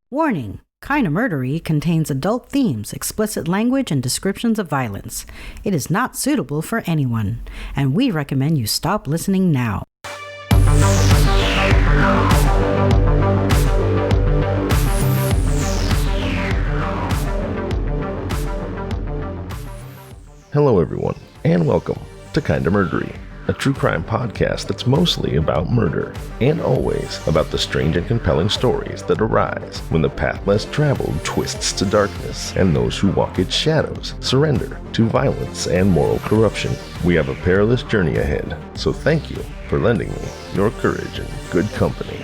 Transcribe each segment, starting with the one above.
Warning! Kinda Murdery contains adult themes, explicit language, and descriptions of violence. It is not suitable for anyone, and we recommend you stop listening now. Hello everyone, and welcome to Kinda Murdery, a true crime podcast that's mostly about murder, and always about the strange and compelling stories that arise when the path less traveled twists to darkness, and those who walk its shadows surrender to violence and moral corruption. We have a perilous journey ahead, so thank you for lending me your courage and good company.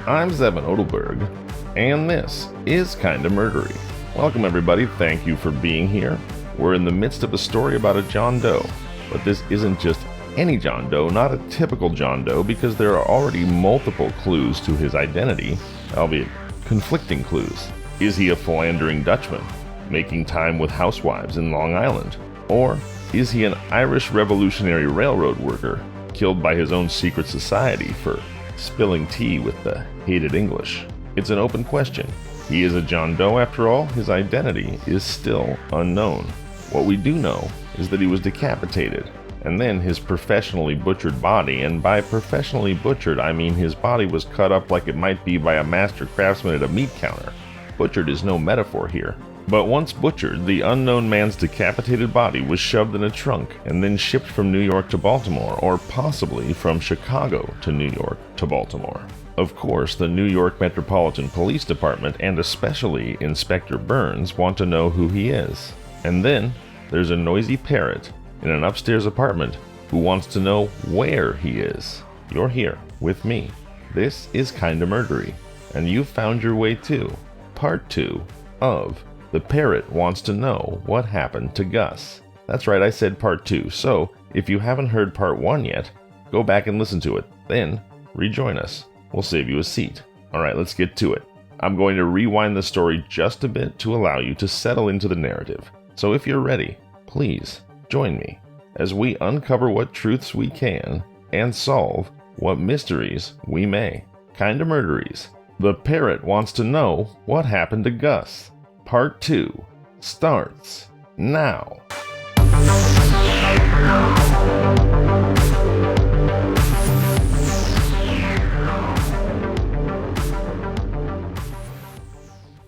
I'm Zevin Odelberg, and this is Kinda Murdery. Welcome everybody, thank you for being here. We're in the midst of a story about a John Doe, but this isn't just any John Doe, not a typical John Doe, because there are already multiple clues to his identity, albeit conflicting clues. Is he a philandering Dutchman, making time with housewives in Long Island? Or is he an Irish Revolutionary Railroad worker, killed by his own secret society for spilling tea with the hated English? It's an open question. He is a John Doe after all. His identity is still unknown. What we do know is that he was decapitated, and then his professionally butchered body, and by professionally butchered I mean his body was cut up like it might be by a master craftsman at a meat counter. Butchered is no metaphor here. But once butchered, the unknown man's decapitated body was shoved in a trunk and then shipped from New York to Baltimore, or possibly from Chicago to New York to Baltimore. Of course, the New York Metropolitan Police Department, and especially Inspector Burns, want to know who he is. And then there's a noisy parrot in an upstairs apartment who wants to know where he is. You're here with me. This is Kinda Murdery, and you've found your way to Part 2 of The Parrot Wants to Know What Happened to Gus. That's right, I said Part 2, so if you haven't heard Part 1 yet, go back and listen to it, then rejoin us. We'll save you a seat. Alright, let's get to it. I'm going to rewind the story just a bit to allow you to settle into the narrative. So if you're ready, please join me as we uncover what truths we can and solve what mysteries we may. Kinda Murderies. The Parrot Wants to Know What Happened to Gus. Part 2 starts now.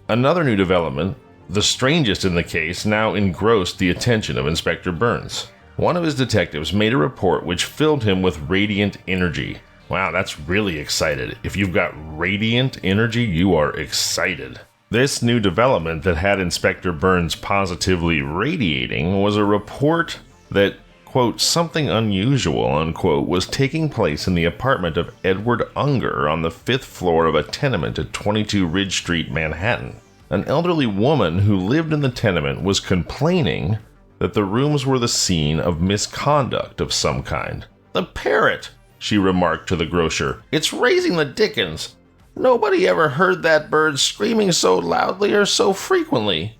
Another new development, the strangest in the case, now engrossed the attention of Inspector Burns. One of his detectives made a report which filled him with radiant energy. Wow, that's really excited. If you've got radiant energy, you are excited. This new development that had Inspector Burns positively radiating was a report that, quote, something unusual, unquote, was taking place in the apartment of Edward Unger on the 5th floor of a tenement at 22 Ridge Street, Manhattan. An elderly woman who lived in the tenement was complaining that the rooms were the scene of misconduct of some kind. "The parrot," she remarked to the grocer. "It's raising the dickens. Nobody ever heard that bird screaming so loudly or so frequently.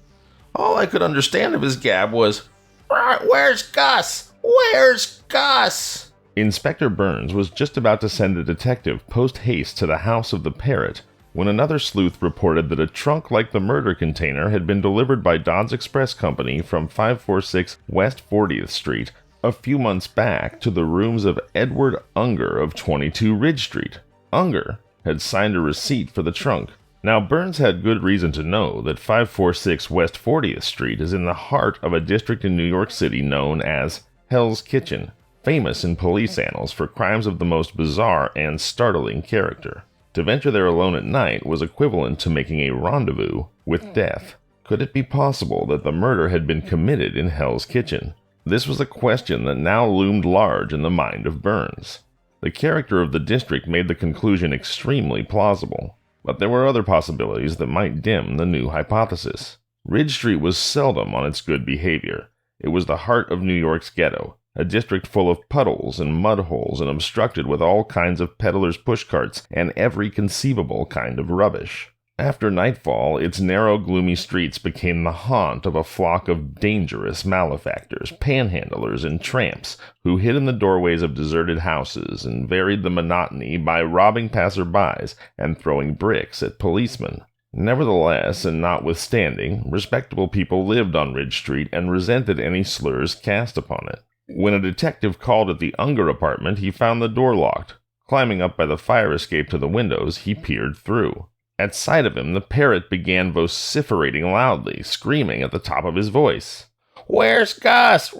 All I could understand of his gab was, 'Where's Gus? Where's Gus?'" Inspector Burns was just about to send a detective post-haste to the house of the parrot when another sleuth reported that a trunk like the murder container had been delivered by Dodds Express Company from 546 West 40th Street a few months back to the rooms of Edward Unger of 22 Ridge Street. Unger had signed a receipt for the trunk. Now, Burns had good reason to know that 546 West 40th Street is in the heart of a district in New York City known as Hell's Kitchen, famous in police annals for crimes of the most bizarre and startling character. To venture there alone at night was equivalent to making a rendezvous with death. Could it be possible that the murder had been committed in Hell's Kitchen? This was a question that now loomed large in the mind of Burns. The character of the district made the conclusion extremely plausible, but there were other possibilities that might dim the new hypothesis. Ridge Street was seldom on its good behavior. It was the heart of New York's ghetto, a district full of puddles and mud holes and obstructed with all kinds of peddlers' pushcarts and every conceivable kind of rubbish. After nightfall, its narrow, gloomy streets became the haunt of a flock of dangerous malefactors, panhandlers, and tramps who hid in the doorways of deserted houses and varied the monotony by robbing passerbys and throwing bricks at policemen. Nevertheless, and notwithstanding, respectable people lived on Ridge Street and resented any slurs cast upon it. When a detective called at the Unger apartment, he found the door locked. Climbing up by the fire escape to the windows, he peered through. At sight of him, the Parrot began vociferating loudly, screaming at the top of his voice. "Where's Gus?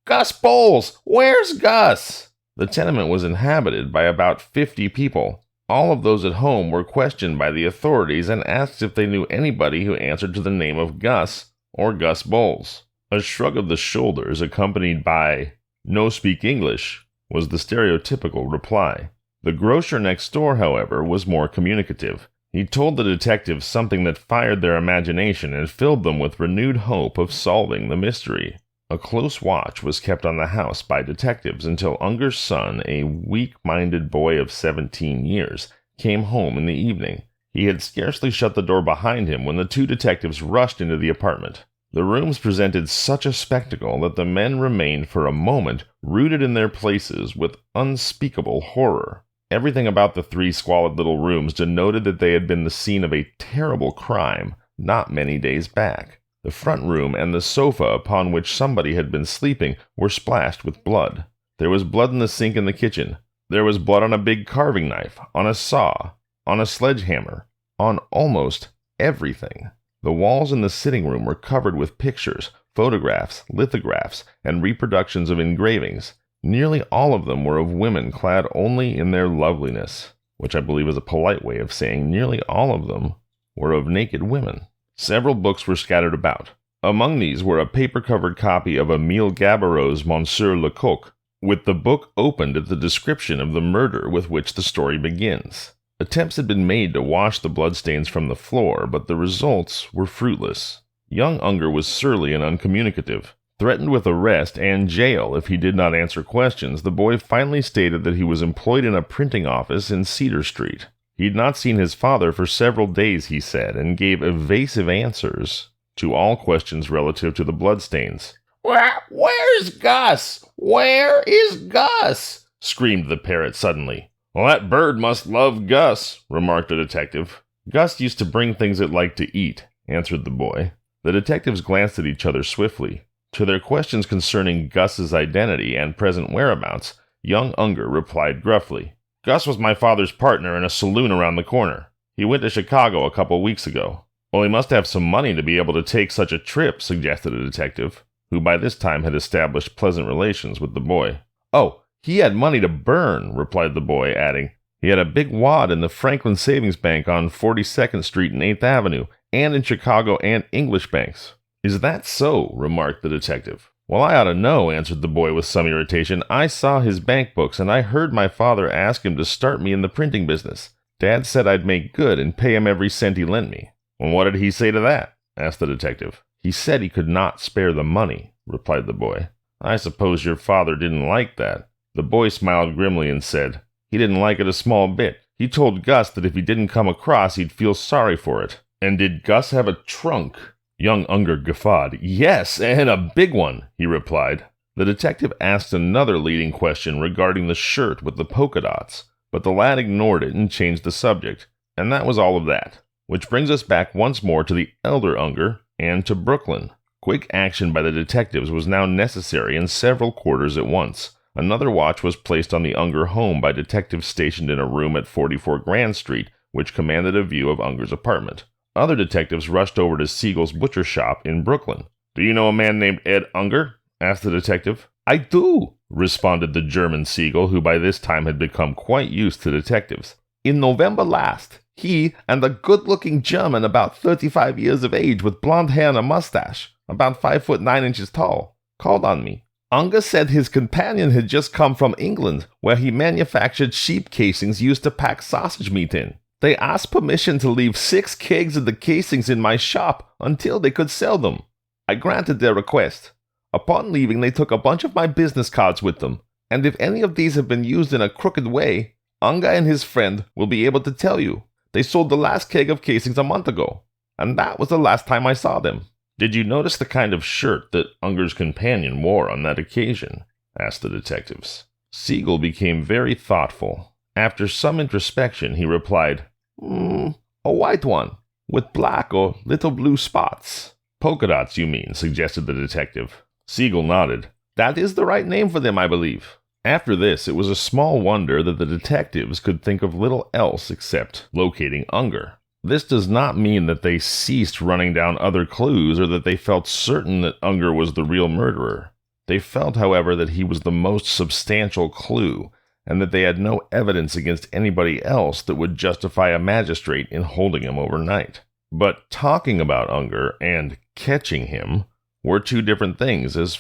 Gus Bowles! Where's Gus?" The tenement was inhabited by about 50 people. All of those at home were questioned by the authorities and asked if they knew anybody who answered to the name of Gus or Gus Bowles. A shrug of the shoulders accompanied by, "No speak English," was the stereotypical reply. The grocer next door, however, was more communicative. He told the detectives something that fired their imagination and filled them with renewed hope of solving the mystery. A close watch was kept on the house by detectives until Unger's son, a weak-minded boy of 17 years, came home in the evening. He had scarcely shut the door behind him when the two detectives rushed into the apartment. The rooms presented such a spectacle that the men remained for a moment rooted in their places with unspeakable horror. Everything about the three squalid little rooms denoted that they had been the scene of a terrible crime not many days back. The front room and the sofa upon which somebody had been sleeping were splashed with blood. There was blood in the sink in the kitchen. There was blood on a big carving knife, on a saw, on a sledgehammer, on almost everything. The walls in the sitting room were covered with pictures, photographs, lithographs, and reproductions of engravings. Nearly all of them were of women clad only in their loveliness, which I believe is a polite way of saying nearly all of them were of naked women. Several books were scattered about. Among these were a paper-covered copy of Émile Gaboreau's Monsieur Lecoq, with the book opened at the description of the murder with which the story begins. Attempts had been made to wash the bloodstains from the floor, but the results were fruitless. Young Unger was surly and uncommunicative. Threatened with arrest and jail if he did not answer questions, the boy finally stated that he was employed in a printing office in Cedar Street. He had not seen his father for several days, he said, and gave evasive answers to all questions relative to the bloodstains. "Where's Gus? Where is Gus?" screamed the Parrot suddenly. "Well, that bird must love Gus," remarked the detective. "Gus used to bring things it liked to eat," answered the boy. The detectives glanced at each other swiftly. To their questions concerning Gus's identity and present whereabouts, young Unger replied gruffly, "Gus was my father's partner in a saloon around the corner. He went to Chicago a couple weeks ago." "Well, he must have some money to be able to take such a trip," suggested a detective, who by this time had established pleasant relations with the boy. "Oh, he had money to burn," replied the boy, adding, "He had a big wad in the Franklin Savings Bank on 42nd Street and 8th Avenue, and in Chicago and English banks." "Is that so?" remarked the detective. "Well, I ought to know," answered the boy with some irritation. "I saw his bank books, and I heard my father ask him to start me in the printing business. Dad said I'd make good and pay him every cent he lent me." "Well, what did he say to that?" asked the detective. "He said he could not spare the money," replied the boy. "I suppose your father didn't like that." The boy smiled grimly and said, "He didn't like it a small bit. He told Gus that if he didn't come across, he'd feel sorry for it." "And did Gus have a trunk?" Young Unger guffawed. "Yes, and a big one," he replied. The detective asked another leading question regarding the shirt with the polka dots, but the lad ignored it and changed the subject, and that was all of that. Which brings us back once more to the elder Unger and to Brooklyn. Quick action by the detectives was now necessary in several quarters at once. Another watch was placed on the Unger home by detectives stationed in a room at 44 Grand Street, which commanded a view of Unger's apartment. Other detectives rushed over to Siegel's butcher shop in Brooklyn. "Do you know a man named Ed Unger?" asked the detective. "I do," responded the German Siegel, who by this time had become quite used to detectives. "In November last, he and a good-looking German about 35 years of age with blonde hair and a mustache, about 5'9" tall, called on me. Unger said his companion had just come from England, where he manufactured sheep casings used to pack sausage meat in. They asked permission to leave 6 kegs of the casings in my shop until they could sell them. I granted their request. Upon leaving, they took a bunch of my business cards with them, and if any of these have been used in a crooked way, Unger and his friend will be able to tell you. They sold the last keg of casings a month ago, and that was the last time I saw them." "Did you notice the kind of shirt that Unger's companion wore on that occasion?" asked the detectives. Siegel became very thoughtful. After some introspection, he replied, "A white one." With black or little blue spots. Polka dots, you mean, suggested the detective. Siegel nodded. That is the right name for them, I believe. After this, it was a small wonder that the detectives could think of little else except locating Unger. This does not mean that they ceased running down other clues or that they felt certain that Unger was the real murderer. They felt, however, that he was the most substantial clue, and that they had no evidence against anybody else that would justify a magistrate in holding him overnight. But talking about Unger and catching him were two different things, as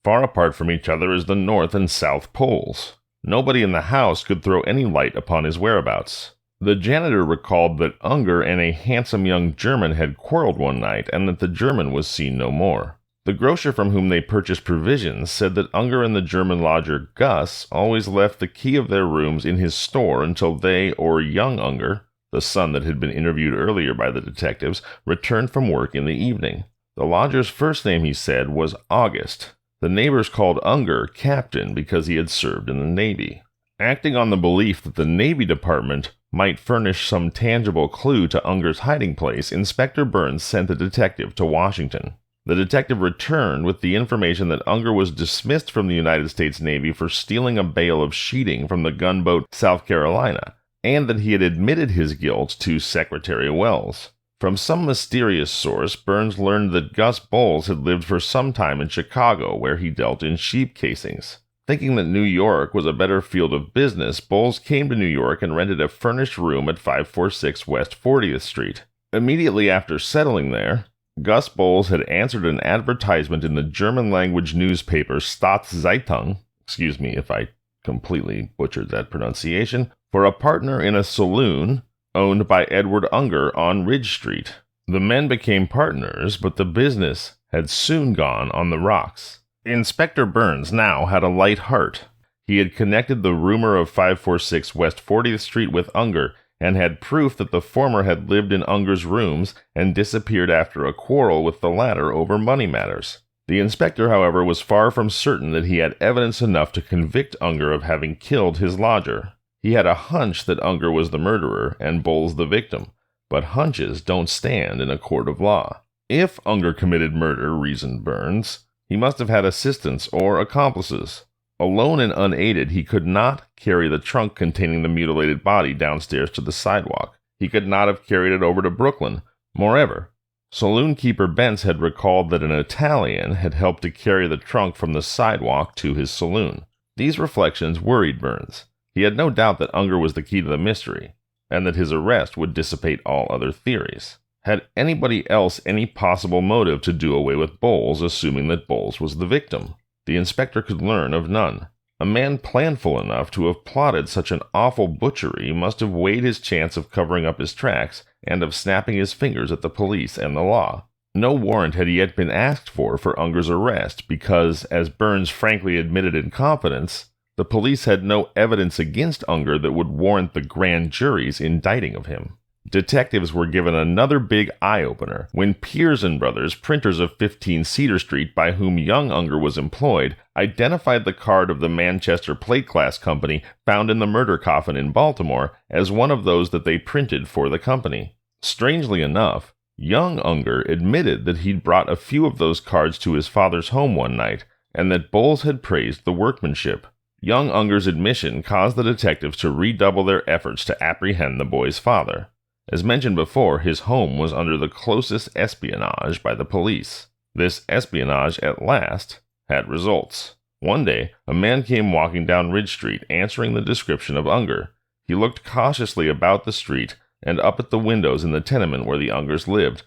far apart from each other as the North and South Poles. Nobody in the house could throw any light upon his whereabouts. The janitor recalled that Unger and a handsome young German had quarreled one night, and that the German was seen no more. The grocer from whom they purchased provisions said that Unger and the German lodger Gus always left the key of their rooms in his store until they or young Unger, the son that had been interviewed earlier by the detectives, returned from work in the evening. The lodger's first name, he said, was August. The neighbors called Unger Captain because he had served in the Navy. Acting on the belief that the Navy Department might furnish some tangible clue to Unger's hiding place, Inspector Burns sent the detective to Washington. The detective returned with the information that Unger was dismissed from the United States Navy for stealing a bale of sheeting from the gunboat South Carolina, and that he had admitted his guilt to Secretary Wells. From some mysterious source, Burns learned that Gus Bowles had lived for some time in Chicago, where he dealt in sheep casings. Thinking that New York was a better field of business, Bowles came to New York and rented a furnished room at 546 West 40th Street. Immediately after settling there, Gus Bowles had answered an advertisement in the German-language newspaper Staatszeitung, excuse me if I completely butchered that pronunciation, for a partner in a saloon owned by Edward Unger on Ridge Street. The men became partners, but the business had soon gone on the rocks. Inspector Burns now had a light heart. He had connected the rumor of 546 West 40th Street with Unger, and had proof that the former had lived in Unger's rooms and disappeared after a quarrel with the latter over money matters. The inspector, however, was far from certain that he had evidence enough to convict Unger of having killed his lodger. He had a hunch that Unger was the murderer and Bowles the victim, but hunches don't stand in a court of law. If Unger committed murder, reasoned Burns, he must have had assistants or accomplices. Alone and unaided, he could not carry the trunk containing the mutilated body downstairs to the sidewalk. He could not have carried it over to Brooklyn. Moreover, saloon keeper Bentz had recalled that an Italian had helped to carry the trunk from the sidewalk to his saloon. These reflections worried Burns. He had no doubt that Unger was the key to the mystery, and that his arrest would dissipate all other theories. Had anybody else any possible motive to do away with Bowles, assuming that Bowles was the victim? The inspector could learn of none. A man planful enough to have plotted such an awful butchery must have weighed his chance of covering up his tracks and of snapping his fingers at the police and the law. No warrant had yet been asked for Unger's arrest because, as Burns frankly admitted in confidence, the police had no evidence against Unger that would warrant the grand jury's indicting of him. Detectives were given another big eye-opener when Piers & Brothers, printers of 15 Cedar Street, by whom young Unger was employed, identified the card of the Manchester Plate Glass Company found in the murder coffin in Baltimore as one of those that they printed for the company. Strangely enough, young Unger admitted that he'd brought a few of those cards to his father's home one night, and that Bowles had praised the workmanship. Young Unger's admission caused the detectives to redouble their efforts to apprehend the boy's father. As mentioned before, his home was under the closest espionage by the police. This espionage, at last, had results. One day, a man came walking down Ridge Street, answering the description of Unger. He looked cautiously about the street and up at the windows in the tenement where the Ungers lived,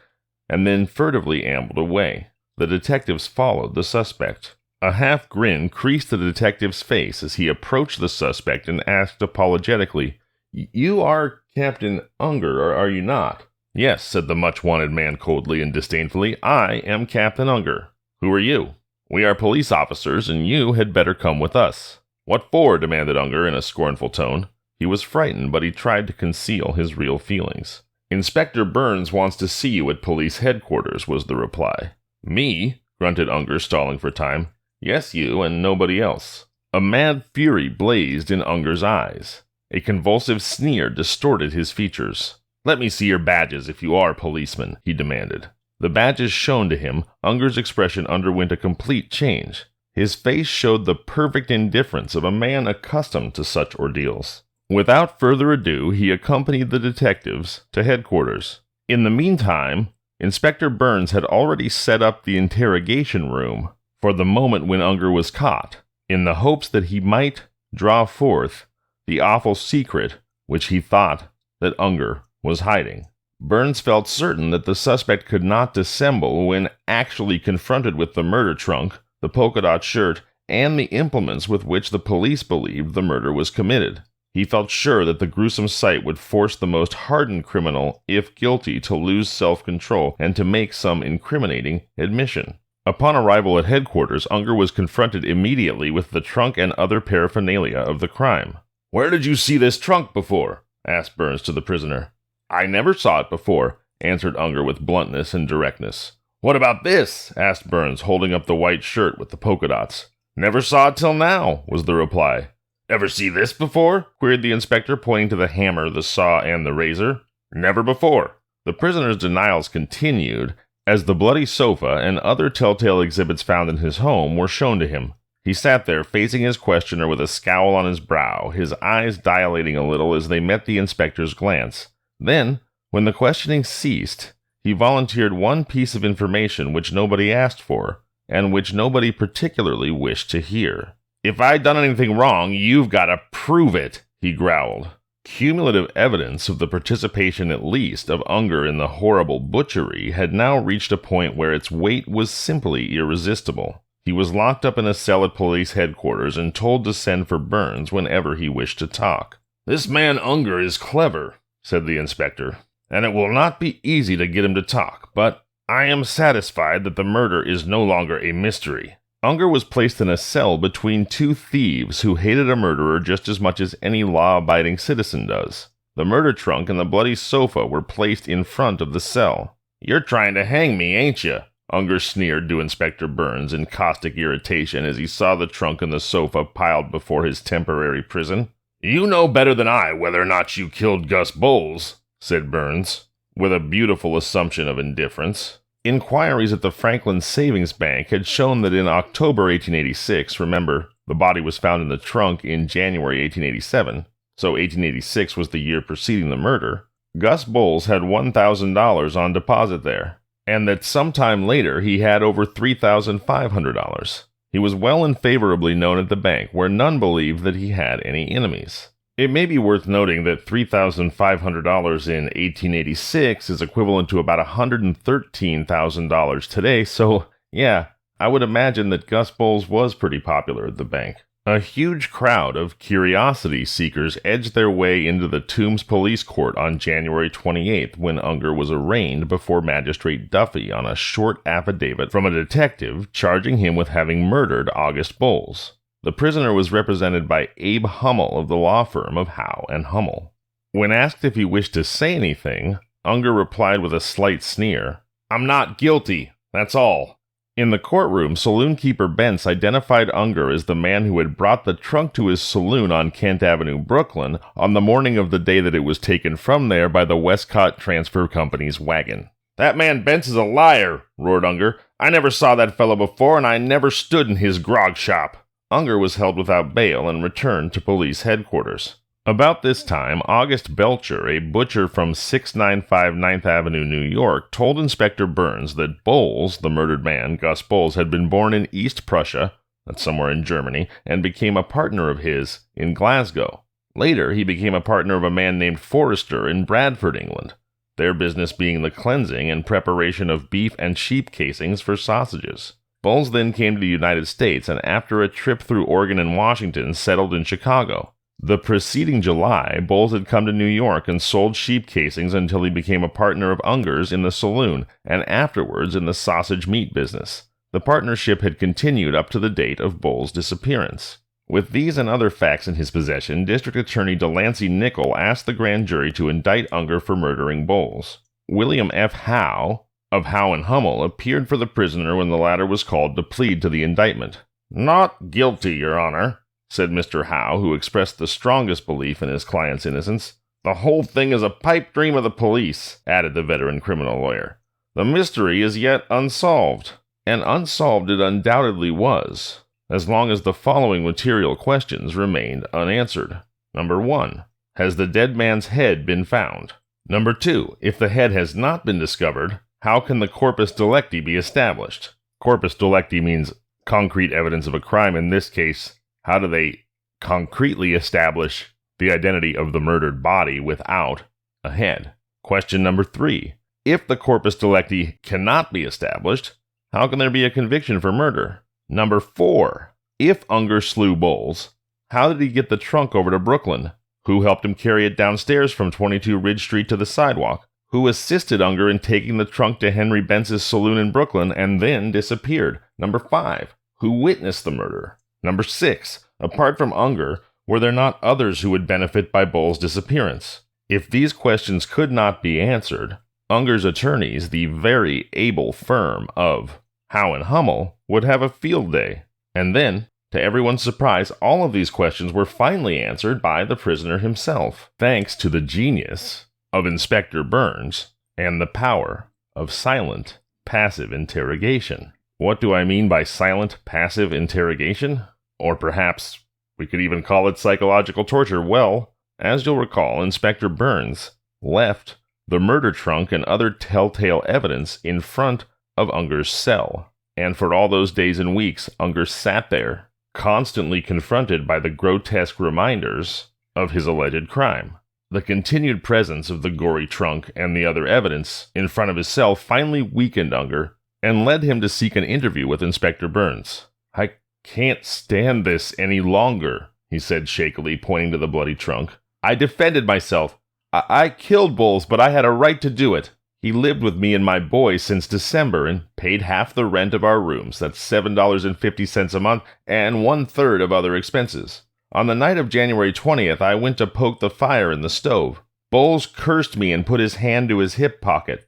and then furtively ambled away. The detectives followed the suspect. A half grin creased the detective's face as he approached the suspect and asked apologetically, "You are Captain Unger, are you not?" "Yes," said the much-wanted man coldly and disdainfully. "I am Captain Unger. Who are you?" "We are police officers, and you had better come with us." "What for?" demanded Unger in a scornful tone. He was frightened, but he tried to conceal his real feelings. "Inspector Burns wants to see you at police headquarters," was the reply. "Me?" grunted Unger, stalling for time. "Yes, you, and nobody else." A mad fury blazed in Unger's eyes. A convulsive sneer distorted his features. "Let me see your badges if you are policemen," he demanded. The badges shown to him, Unger's expression underwent a complete change. His face showed the perfect indifference of a man accustomed to such ordeals. Without further ado, he accompanied the detectives to headquarters. In the meantime, Inspector Burns had already set up the interrogation room for the moment when Unger was caught, in the hopes that he might draw forth the awful secret which he thought that Unger was hiding. Burns felt certain that the suspect could not dissemble when actually confronted with the murder trunk, the polka-dot shirt, and the implements with which the police believed the murder was committed. He felt sure that the gruesome sight would force the most hardened criminal, if guilty, to lose self-control and to make some incriminating admission. Upon arrival at headquarters, Unger was confronted immediately with the trunk and other paraphernalia of the crime. "Where did you see this trunk before?" asked Burns to the prisoner. "I never saw it before," answered Unger with bluntness and directness. "What about this?" asked Burns, holding up the white shirt with the polka dots. "Never saw it till now," was the reply. "Ever see this before?" queried the inspector, pointing to the hammer, the saw, and the razor. "Never before." The prisoner's denials continued, as the bloody sofa and other telltale exhibits found in his home were shown to him. He sat there, facing his questioner with a scowl on his brow, his eyes dilating a little as they met the inspector's glance. Then, when the questioning ceased, he volunteered one piece of information which nobody asked for, and which nobody particularly wished to hear. "If I'd done anything wrong, you've got to prove it," he growled. Cumulative evidence of the participation at least of Unger in the horrible butchery had now reached a point where its weight was simply irresistible. He was locked up in a cell at police headquarters and told to send for Burns whenever he wished to talk. "This man Unger is clever," said the inspector, "and it will not be easy to get him to talk, but I am satisfied that the murder is no longer a mystery." Unger was placed in a cell between two thieves who hated a murderer just as much as any law-abiding citizen does. The murder trunk and the bloody sofa were placed in front of the cell. "You're trying to hang me, ain't you?" Unger sneered to Inspector Burns in caustic irritation as he saw the trunk and the sofa piled before his temporary prison. "You know better than I whether or not you killed Gus Bowles," said Burns, with a beautiful assumption of indifference. Inquiries at the Franklin Savings Bank had shown that in October 1886, remember, the body was found in the trunk in January 1887, so 1886 was the year preceding the murder, Gus Bowles had $1,000 on deposit there, and that sometime later he had over $3,500. He was well and favorably known at the bank, where none believed that he had any enemies. It may be worth noting that $3,500 in 1886 is equivalent to about $113,000 today, so yeah, I would imagine that Gus Bowles was pretty popular at the bank. A huge crowd of curiosity seekers edged their way into the Tombs Police Court on January 28th when Unger was arraigned before Magistrate Duffy on a short affidavit from a detective charging him with having murdered August Bowles. The prisoner was represented by Abe Hummel of the law firm of Howe and Hummel. When asked if he wished to say anything, Unger replied with a slight sneer, "I'm not guilty, that's all." In the courtroom, saloon-keeper Bentz identified Unger as the man who had brought the trunk to his saloon on Kent Avenue, Brooklyn, on the morning of the day that it was taken from there by the Westcott Transfer Company's wagon. "That man Bentz is a liar," roared Unger. "I never saw that fellow before, and I never stood in his grog shop." Unger was held without bail and returned to police headquarters. About this time, August Belcher, a butcher from 695 9th Avenue, New York, told Inspector Burns that Bowles, the murdered man, Gus Bowles, had been born in East Prussia, that's somewhere in Germany, and became a partner of his in Glasgow. Later, he became a partner of a man named Forrester in Bradford, England, their business being the cleansing and preparation of beef and sheep casings for sausages. Bowles then came to the United States and after a trip through Oregon and Washington settled in Chicago. The preceding July, Bowles had come to New York and sold sheep casings until he became a partner of Unger's in the saloon and afterwards in the sausage meat business. The partnership had continued up to the date of Bowles' disappearance. With these and other facts in his possession, District Attorney Delancey Nichol asked the grand jury to indict Unger for murdering Bowles. William F. Howe of Howe and Hummel appeared for the prisoner when the latter was called to plead to the indictment. "Not guilty, Your Honor," said Mr. Howe, who expressed the strongest belief in his client's innocence. "The whole thing is a pipe dream of the police," added the veteran criminal lawyer. "The mystery is yet unsolved." And unsolved it undoubtedly was, as long as the following material questions remained unanswered. Number 1. Has the dead man's head been found? Number 2. If the head has not been discovered, how can the corpus delicti be established? Corpus delicti means concrete evidence of a crime. In this case, how do they concretely establish the identity of the murdered body without a head? Question number 3. If the corpus delicti cannot be established, how can there be a conviction for murder? Number 4. If Unger slew Bowles, how did he get the trunk over to Brooklyn? Who helped him carry it downstairs from 22 Ridge Street to the sidewalk? Who assisted Unger in taking the trunk to Henry Bentz's saloon in Brooklyn and then disappeared? Number 5. Who witnessed the murder? Number 6. Apart from Unger, were there not others who would benefit by Bowles' disappearance? If these questions could not be answered, Unger's attorneys, the very able firm of Howe and Hummel, would have a field day. And then, to everyone's surprise, all of these questions were finally answered by the prisoner himself, thanks to the genius of Inspector Burns and the power of silent, passive interrogation. What do I mean by silent, passive interrogation? Or perhaps we could even call it psychological torture. Well, as you'll recall, Inspector Burns left the murder trunk and other telltale evidence in front of Unger's cell. And for all those days and weeks, Unger sat there, constantly confronted by the grotesque reminders of his alleged crime. The continued presence of the gory trunk and the other evidence in front of his cell finally weakened Unger and led him to seek an interview with Inspector Burns. "I can't stand this any longer," he said shakily, pointing to the bloody trunk. "I defended myself. I killed Bowles, but I had a right to do it. He lived with me and my boy since December and paid half the rent of our rooms, that's $7.50 a month, and 1/3 of other expenses. On the night of January 20th, I went to poke the fire in the stove. Bowles cursed me and put his hand to his hip pocket.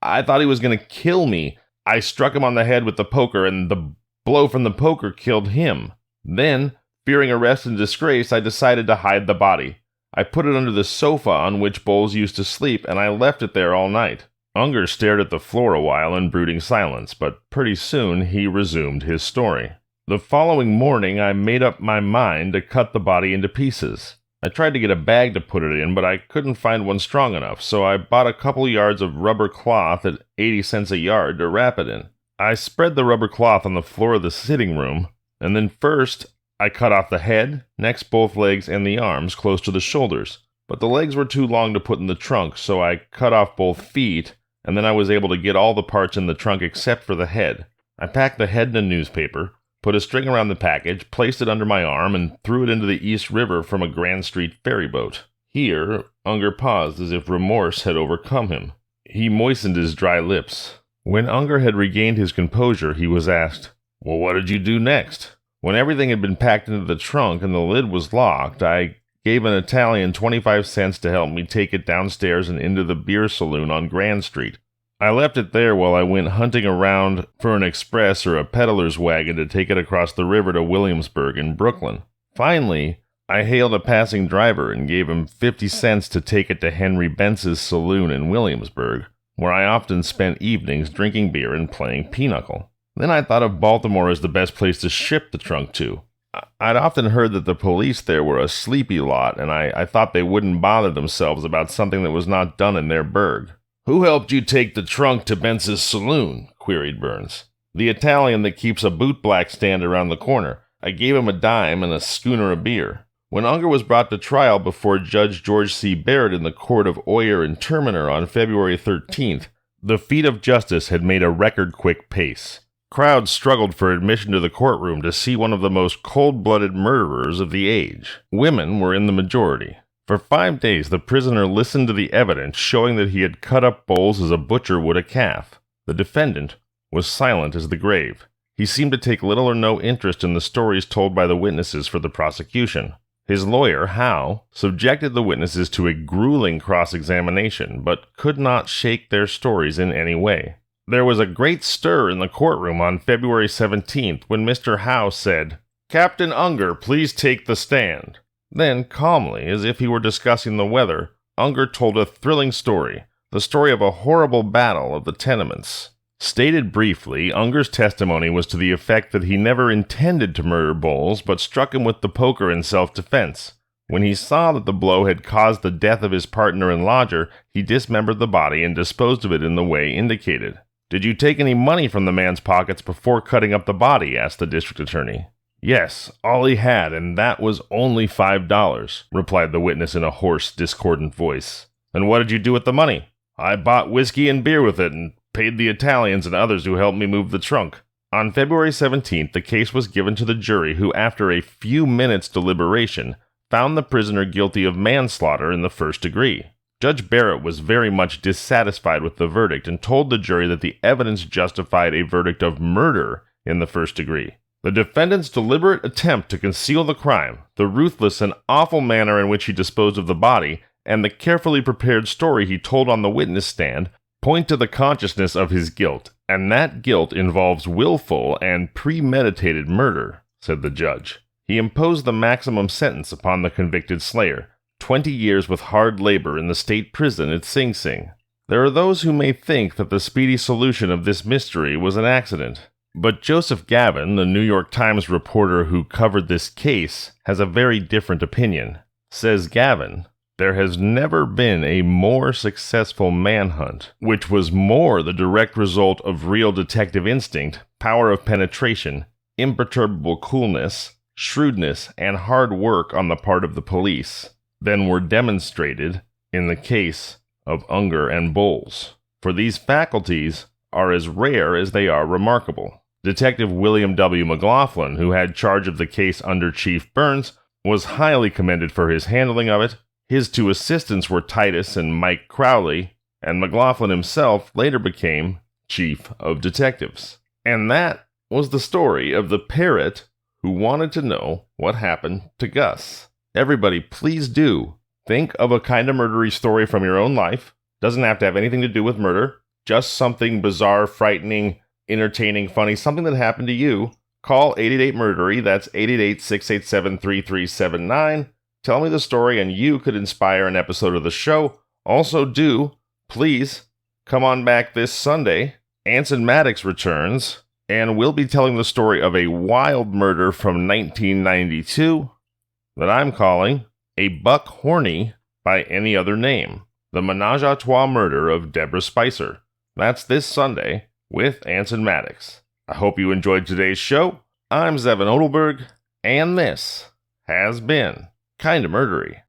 I thought he was going to kill me. I struck him on the head with the poker, and the blow from the poker killed him. Then, fearing arrest and disgrace, I decided to hide the body. I put it under the sofa on which Bowles used to sleep, and I left it there all night." Unger stared at the floor a while in brooding silence, but pretty soon he resumed his story. "The following morning, I made up my mind to cut the body into pieces. I tried to get a bag to put it in, but I couldn't find one strong enough, so I bought a couple yards of rubber cloth at 80 cents a yard to wrap it in. I spread the rubber cloth on the floor of the sitting room, and then first I cut off the head, next both legs and the arms close to the shoulders. But the legs were too long to put in the trunk, so I cut off both feet, and then I was able to get all the parts in the trunk except for the head. I packed the head in a newspaper, put a string around the package, placed it under my arm, and threw it into the East River from a Grand Street ferry boat." Here, Unger paused as if remorse had overcome him. He moistened his dry lips. When Unger had regained his composure, he was asked, "Well, what did you do next?" "When everything had been packed into the trunk and the lid was locked, I gave an Italian 25 cents to help me take it downstairs and into the beer saloon on Grand Street. I left it there while I went hunting around for an express or a peddler's wagon to take it across the river to Williamsburg in Brooklyn. Finally, I hailed a passing driver and gave him 50 cents to take it to Henry Bentz's saloon in Williamsburg, where I often spent evenings drinking beer and playing pinochle. Then I thought of Baltimore as the best place to ship the trunk to. I'd often heard that the police there were a sleepy lot, and I thought they wouldn't bother themselves about something that was not done in their burg." "Who helped you take the trunk to Bentz's saloon?" queried Burns. "The Italian that keeps a bootblack stand around the corner. I gave him a dime and a schooner of beer." When Unger was brought to trial before Judge George C. Barrett in the court of Oyer and Terminer on February 13th, the feet of justice had made a record-quick pace. Crowds struggled for admission to the courtroom to see one of the most cold-blooded murderers of the age. Women were in the majority. For 5 days, the prisoner listened to the evidence showing that he had cut up Bowles as a butcher would a calf. The defendant was silent as the grave. He seemed to take little or no interest in the stories told by the witnesses for the prosecution. His lawyer, Howe, subjected the witnesses to a grueling cross-examination, but could not shake their stories in any way. There was a great stir in the courtroom on February 17th when Mr. Howe said, "Captain Unger, please take the stand." Then, calmly, as if he were discussing the weather, Unger told a thrilling story, the story of a horrible battle of the tenements. Stated briefly, Unger's testimony was to the effect that he never intended to murder Bowles, but struck him with the poker in self-defense. When he saw that the blow had caused the death of his partner and lodger, he dismembered the body and disposed of it in the way indicated. "Did you take any money from the man's pockets before cutting up the body?" asked the district attorney. "Yes, all he had, and that was only $5, replied the witness in a hoarse, discordant voice. "And what did you do with the money?" "I bought whiskey and beer with it and paid the Italians and others who helped me move the trunk." On February 17th, the case was given to the jury who, after a few minutes' deliberation, found the prisoner guilty of manslaughter in the first degree. Judge Parrot was very much dissatisfied with the verdict and told the jury that the evidence justified a verdict of murder in the first degree. The defendant's deliberate attempt to conceal the crime, the ruthless and awful manner in which he disposed of the body, and the carefully prepared story he told on the witness stand point to the consciousness of his guilt, and that guilt involves willful and premeditated murder, said the judge. He imposed the maximum sentence upon the convicted slayer, 20 years with hard labor in the state prison at Sing Sing. There are those who may think that the speedy solution of this mystery was an accident, but Joseph Gavin, the New York Times reporter who covered this case, has a very different opinion. Says Gavin, "There has never been a more successful manhunt, which was more the direct result of real detective instinct, power of penetration, imperturbable coolness, shrewdness, and hard work on the part of the police, than were demonstrated in the case of Unger and Bowles. For these faculties are as rare as they are remarkable." Detective William W. McLaughlin, who had charge of the case under Chief Burns, was highly commended for his handling of it. His two assistants were Titus and Mike Crowley, and McLaughlin himself later became Chief of Detectives. And that was the story of the Parrot who wanted to know what happened to Gus. Everybody, please do think of a kind of murdery story from your own life. Doesn't have to have anything to do with murder. Just something bizarre, frightening, entertaining, funny, something that happened to you. Call 888-MURDERY. That's 888-687-3379. Tell me the story and you could inspire an episode of the show. Also please, come on back this Sunday. Anson Maddox returns, and we'll be telling the story of a wild murder from 1992 that I'm calling A Buck Horny by Any Other Name. The Menage a Trois murder of Deborah Spicer. That's this Sunday with Anson Maddox. I hope you enjoyed today's show. I'm Zevin Odelberg, and this has been Kinda Murdery.